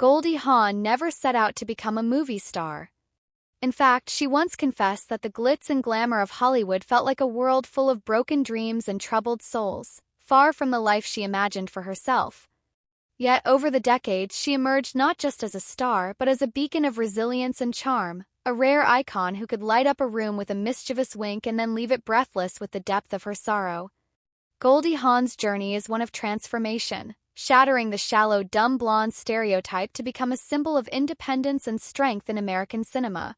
Goldie Hawn never set out to become a movie star. In fact, she once confessed that the glitz and glamour of Hollywood felt like a world full of broken dreams and troubled souls, far from the life she imagined for herself. Yet, over the decades, she emerged not just as a star but as a beacon of resilience and charm, a rare icon who could light up a room with a mischievous wink and then leave it breathless with the depth of her sorrow. Goldie Hawn's journey is one of transformation, shattering the shallow, dumb blonde stereotype to become a symbol of independence and strength in American cinema.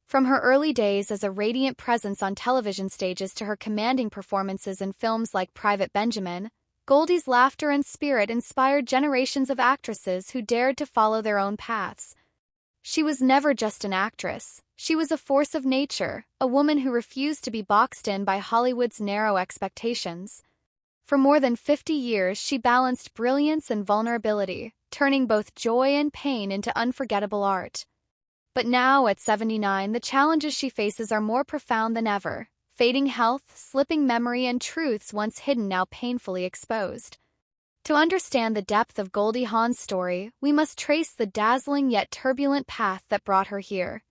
From her early days as a radiant presence on television stages to her commanding performances in films like Private Benjamin, Goldie's laughter and spirit inspired generations of actresses who dared to follow their own paths. She was never just an actress. She was a force of nature, a woman who refused to be boxed in by Hollywood's narrow expectations. For more than 50 years, she balanced brilliance and vulnerability, turning both joy and pain into unforgettable art. But now, at 79, the challenges she faces are more profound than ever. Fading health, slipping memory, and truths once hidden now painfully exposed. To understand the depth of Goldie Hawn's story, we must trace the dazzling yet turbulent path that brought her here.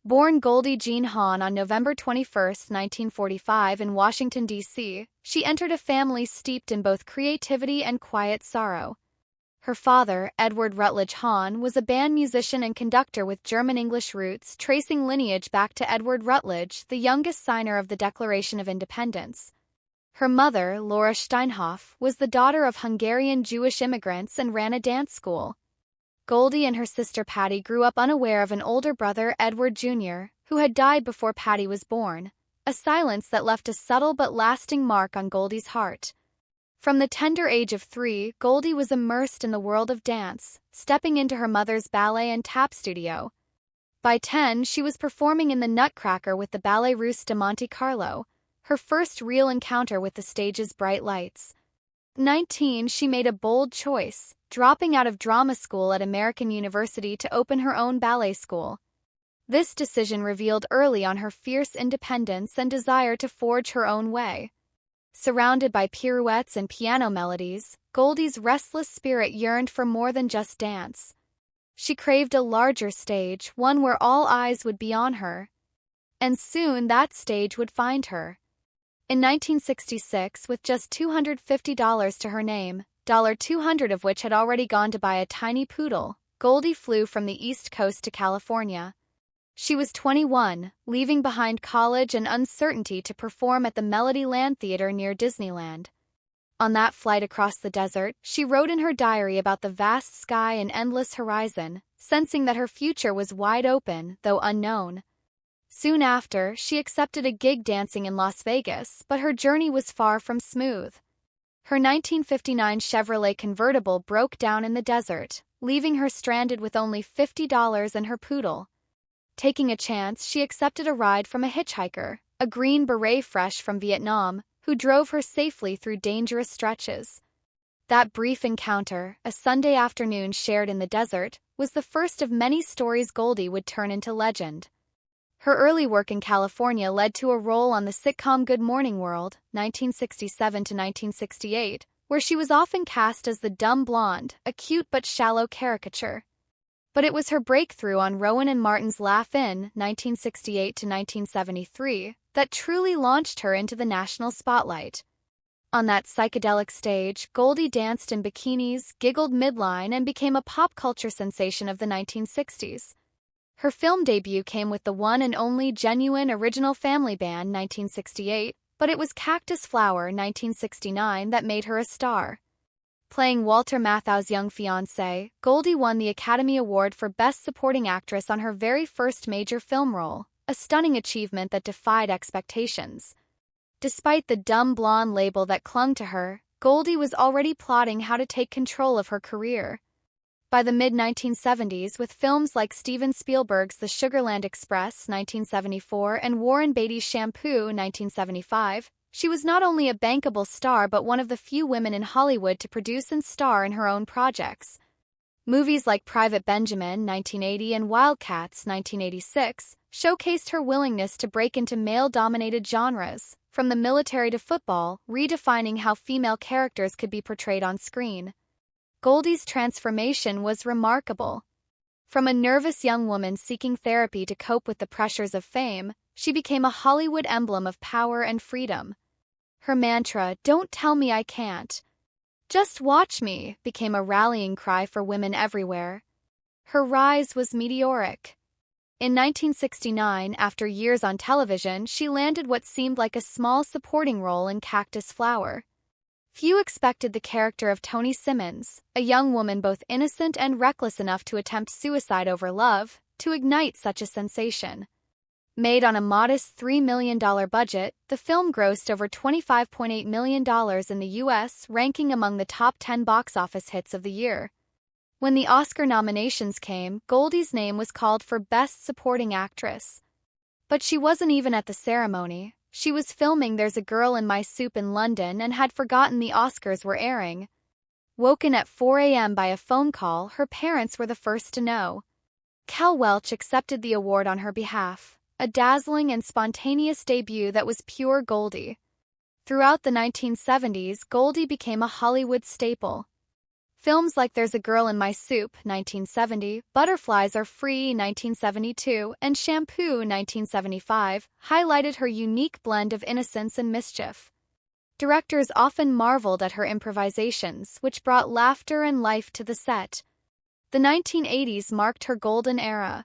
Born Goldie Jean Hawn on November 21, 1945 in Washington, D.C., she entered a family steeped in both creativity and quiet sorrow. Her father, Edward Rutledge Hawn, was a band musician and conductor with German-English roots, tracing lineage back to Edward Rutledge, the youngest signer of the Declaration of Independence. Her mother, Laura Steinhoff, was the daughter of Hungarian Jewish immigrants and ran a dance school. Goldie and her sister Patty grew up unaware of an older brother, Edward Jr., who had died before Patty was born, a silence that left a subtle but lasting mark on Goldie's heart. From the tender age of 3, Goldie was immersed in the world of dance, stepping into her mother's ballet and tap studio. By 10, she was performing in the Nutcracker with the Ballet Russe de Monte Carlo, her first real encounter with the stage's bright lights. 19, she made a bold choice, dropping out of drama school at American University to open her own ballet school. This decision revealed early on her fierce independence and desire to forge her own way. Surrounded by pirouettes and piano melodies, Goldie's restless spirit yearned for more than just dance. She craved a larger stage, one where all eyes would be on her. And soon that stage would find her. In 1966, with just $250 to her name, $200 of which had already gone to buy a tiny poodle, Goldie flew from the East Coast to California. She was 21, leaving behind college and uncertainty to perform at the Melodyland Theater near Disneyland. On that flight across the desert, she wrote in her diary about the vast sky and endless horizon, sensing that her future was wide open, though unknown. Soon after, she accepted a gig dancing in Las Vegas, but her journey was far from smooth. Her 1959 Chevrolet convertible broke down in the desert, leaving her stranded with only $50 and her poodle. Taking a chance, she accepted a ride from a hitchhiker, a Green Beret fresh from Vietnam, who drove her safely through dangerous stretches. That brief encounter, a Sunday afternoon shared in the desert, was the first of many stories Goldie would turn into legend. Her early work in California led to a role on the sitcom Good Morning World, 1967 to 1968, where she was often cast as the dumb blonde, a cute but shallow caricature. But it was her breakthrough on Rowan and Martin's Laugh-In, 1968 to 1973, that truly launched her into the national spotlight. On that psychedelic stage, Goldie danced in bikinis, giggled midline, and became a pop culture sensation of the 1960s. Her film debut came with the one and only Genuine Original Family Band, 1968, but it was Cactus Flower, 1969, that made her a star. Playing Walter Matthau's young fiancé, Goldie won the Academy Award for Best Supporting Actress on her very first major film role, a stunning achievement that defied expectations. Despite the dumb blonde label that clung to her, Goldie was already plotting how to take control of her career. By the mid-1970s, with films like Steven Spielberg's The Sugarland Express, 1974, and Warren Beatty's Shampoo, 1975, she was not only a bankable star but one of the few women in Hollywood to produce and star in her own projects. Movies like Private Benjamin, 1980, and Wildcats, 1986, showcased her willingness to break into male-dominated genres, from the military to football, redefining how female characters could be portrayed on screen. Goldie's transformation was remarkable. From a nervous young woman seeking therapy to cope with the pressures of fame, she became a Hollywood emblem of power and freedom. Her mantra, "Don't tell me I can't. Just watch me," became a rallying cry for women everywhere. Her rise was meteoric. In 1969, after years on television, she landed what seemed like a small supporting role in Cactus Flower. Few expected the character of Toni Simmons, a young woman both innocent and reckless enough to attempt suicide over love, to ignite such a sensation. Made on a modest $3 million budget, the film grossed over $25.8 million in the U.S., ranking among the top 10 box office hits of the year. When the Oscar nominations came, Goldie's name was called for Best Supporting Actress. But she wasn't even at the ceremony. She was filming There's a Girl in My Soup in London and had forgotten the Oscars were airing. Woken at 4 a.m. by a phone call, her parents were the first to know. Cal Welch accepted the award on her behalf, a dazzling and spontaneous debut that was pure Goldie. Throughout the 1970s, Goldie became a Hollywood staple. Films like There's a Girl in My Soup, 1970, Butterflies Are Free, 1972, and Shampoo, 1975, highlighted her unique blend of innocence and mischief. Directors often marveled at her improvisations, which brought laughter and life to the set. The 1980s marked her golden era.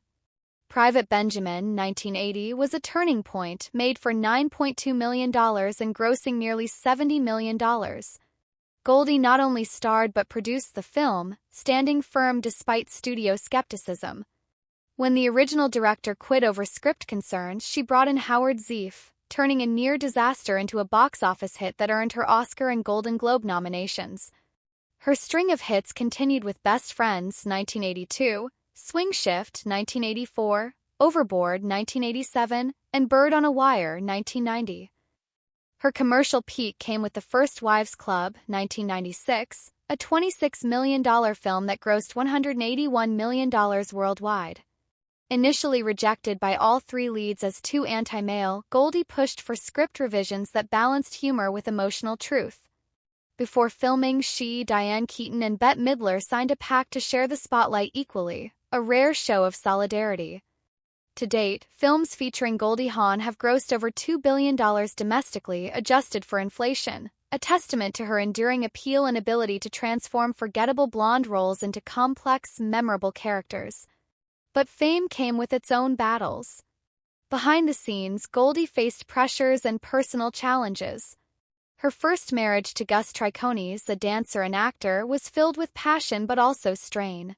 Private Benjamin, 1980, was a turning point, made for $9.2 million and grossing nearly $70 million. Goldie not only starred but produced the film, standing firm despite studio skepticism. When the original director quit over script concerns, she brought in Howard Zieff, turning a near disaster into a box office hit that earned her Oscar and Golden Globe nominations. Her string of hits continued with Best Friends, 1982, Swing Shift, 1984, Overboard, 1987, and Bird on a Wire, 1990. Her commercial peak came with The First Wives Club, 1996, a $26 million film that grossed $181 million worldwide. Initially rejected by all three leads as too anti-male, Goldie pushed for script revisions that balanced humor with emotional truth. Before filming, she, Diane Keaton, and Bette Midler signed a pact to share the spotlight equally, a rare show of solidarity. To date, films featuring Goldie Hawn have grossed over $2 billion domestically, adjusted for inflation, a testament to her enduring appeal and ability to transform forgettable blonde roles into complex, memorable characters. But fame came with its own battles. Behind the scenes, Goldie faced pressures and personal challenges. Her first marriage to Gus Triconis, a dancer and actor, was filled with passion but also strain.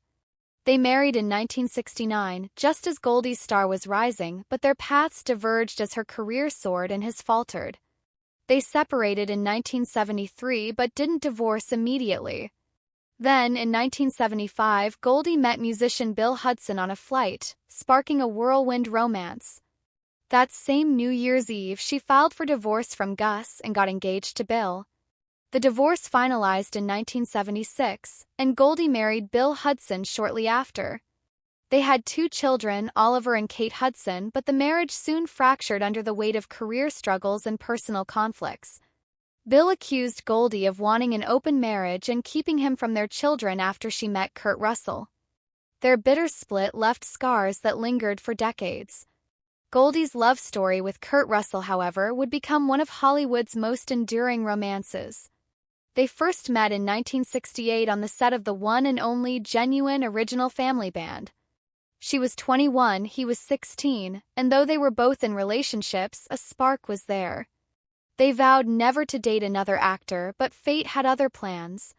They married in 1969, just as Goldie's star was rising, but their paths diverged as her career soared and his faltered. They separated in 1973 but didn't divorce immediately. Then, in 1975, Goldie met musician Bill Hudson on a flight, sparking a whirlwind romance. That same New Year's Eve, she filed for divorce from Gus and got engaged to Bill. The divorce finalized in 1976, and Goldie married Bill Hudson shortly after. They had 2 children, Oliver and Kate Hudson, but the marriage soon fractured under the weight of career struggles and personal conflicts. Bill accused Goldie of wanting an open marriage and keeping him from their children after she met Kurt Russell. Their bitter split left scars that lingered for decades. Goldie's love story with Kurt Russell, however, would become one of Hollywood's most enduring romances. They first met in 1968 on the set of the one and only genuine original Family Band. She was 21, he was 16, and though they were both in relationships, a spark was there. They vowed never to date another actor, but fate had other plans.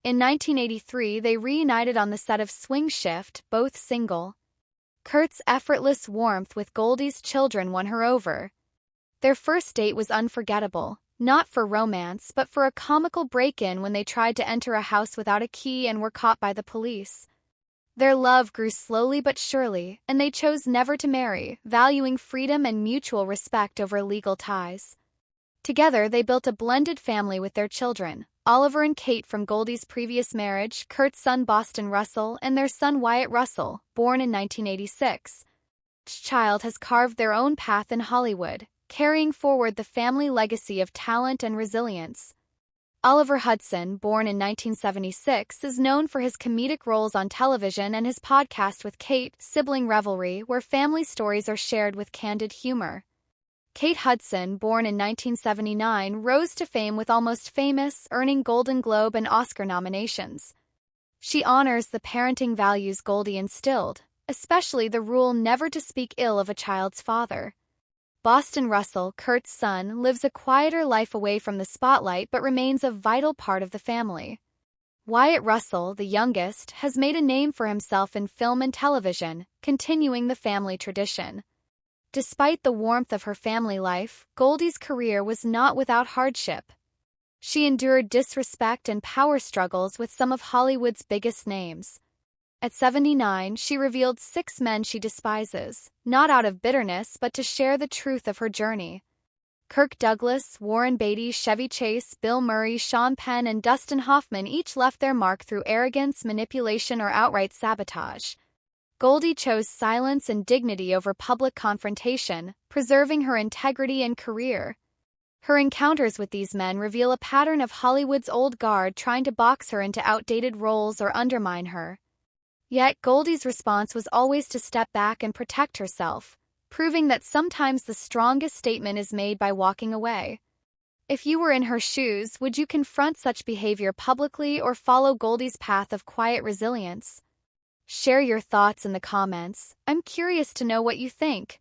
In 1983, they reunited on the set of Swing Shift, both single. Kurt's effortless warmth with Goldie's children won her over. Their first date was unforgettable. Not for romance, but for a comical break-in when they tried to enter a house without a key and were caught by the police. Their love grew slowly but surely, and they chose never to marry, valuing freedom and mutual respect over legal ties. Together, they built a blended family with their children, Oliver and Kate from Goldie's previous marriage, Kurt's son Boston Russell, and their son Wyatt Russell, born in 1986. Each child has carved their own path in Hollywood, carrying forward the family legacy of talent and resilience. Oliver Hudson, born in 1976, is known for his comedic roles on television and his podcast with Kate, Sibling Revelry, where family stories are shared with candid humor. Kate Hudson, born in 1979, rose to fame with Almost Famous, earning Golden Globe and Oscar nominations. She honors the parenting values Goldie instilled, especially the rule never to speak ill of a child's father. Boston Russell, Kurt's son, lives a quieter life away from the spotlight but remains a vital part of the family. Wyatt Russell, the youngest, has made a name for himself in film and television, continuing the family tradition. Despite the warmth of her family life, Goldie's career was not without hardship. She endured disrespect and power struggles with some of Hollywood's biggest names. At 79, she revealed 6 men she despises, not out of bitterness but to share the truth of her journey. Kirk Douglas, Warren Beatty, Chevy Chase, Bill Murray, Sean Penn, and Dustin Hoffman each left their mark through arrogance, manipulation, or outright sabotage. Goldie chose silence and dignity over public confrontation, preserving her integrity and career. Her encounters with these men reveal a pattern of Hollywood's old guard trying to box her into outdated roles or undermine her. Yet Goldie's response was always to step back and protect herself, proving that sometimes the strongest statement is made by walking away. If you were in her shoes, would you confront such behavior publicly or follow Goldie's path of quiet resilience? Share your thoughts in the comments. I'm curious to know what you think.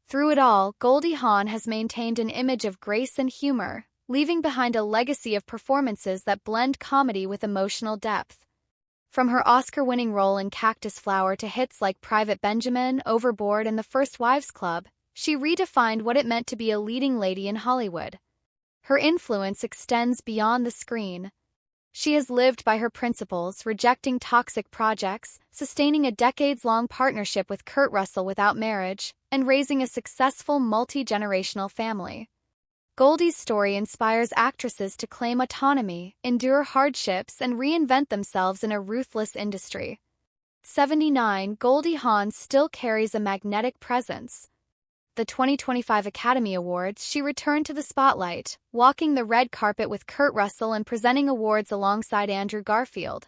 Through it all, Goldie Hawn has maintained an image of grace and humor, leaving behind a legacy of performances that blend comedy with emotional depth. From her Oscar-winning role in Cactus Flower to hits like Private Benjamin, Overboard, and The First Wives Club, she redefined what it meant to be a leading lady in Hollywood. Her influence extends beyond the screen. She has lived by her principles, rejecting toxic projects, sustaining a decades-long partnership with Kurt Russell without marriage, and raising a successful multi-generational family. Goldie's story inspires actresses to claim autonomy, endure hardships, and reinvent themselves in a ruthless industry. 79, Goldie Hawn still carries a magnetic presence. The 2025 Academy Awards, she returned to the spotlight, walking the red carpet with Kurt Russell and presenting awards alongside Andrew Garfield.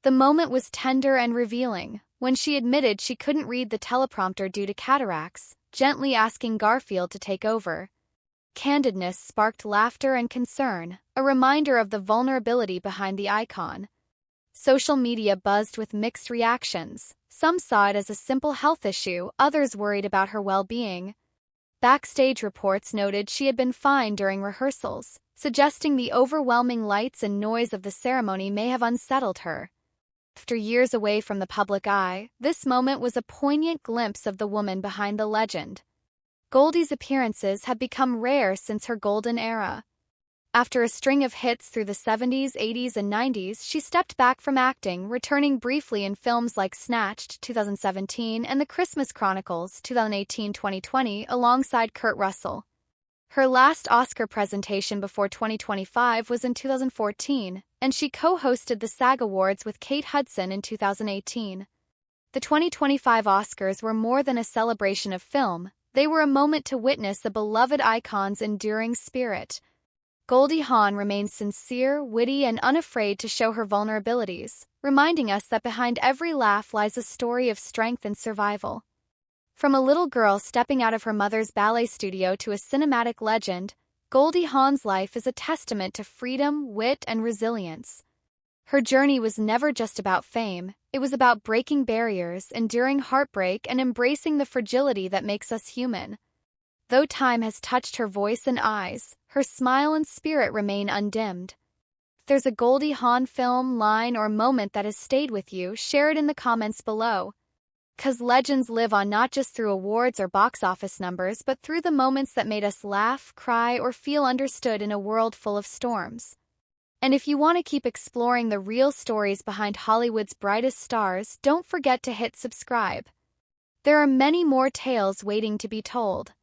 The moment was tender and revealing, when she admitted she couldn't read the teleprompter due to cataracts, gently asking Garfield to take over. Candidness sparked laughter and concern, a reminder of the vulnerability behind the icon. Social media buzzed with mixed reactions. Some saw it as a simple health issue, others worried about her well-being. Backstage reports noted she had been fine during rehearsals, suggesting the overwhelming lights and noise of the ceremony may have unsettled her. After years away from the public eye, this moment was a poignant glimpse of the woman behind the legend. Goldie's appearances have become rare since her golden era. After a string of hits through the 70s, 80s, and 90s, she stepped back from acting, returning briefly in films like Snatched, 2017, and The Christmas Chronicles, 2018-2020, alongside Kurt Russell. Her last Oscar presentation before 2025 was in 2014, and she co-hosted the SAG Awards with Kate Hudson in 2018. The 2025 Oscars were more than a celebration of film. They were a moment to witness a beloved icon's enduring spirit. Goldie Hawn remains sincere, witty, and unafraid to show her vulnerabilities, reminding us that behind every laugh lies a story of strength and survival. From a little girl stepping out of her mother's ballet studio to a cinematic legend, Goldie Hawn's life is a testament to freedom, wit, and resilience. Her journey was never just about fame, it was about breaking barriers, enduring heartbreak, and embracing the fragility that makes us human. Though time has touched her voice and eyes, her smile and spirit remain undimmed. If there's a Goldie Hawn film, line, or moment that has stayed with you, share it in the comments below. 'Cause legends live on not just through awards or box office numbers, but through the moments that made us laugh, cry, or feel understood in a world full of storms. And if you want to keep exploring the real stories behind Hollywood's brightest stars, don't forget to hit subscribe. There are many more tales waiting to be told.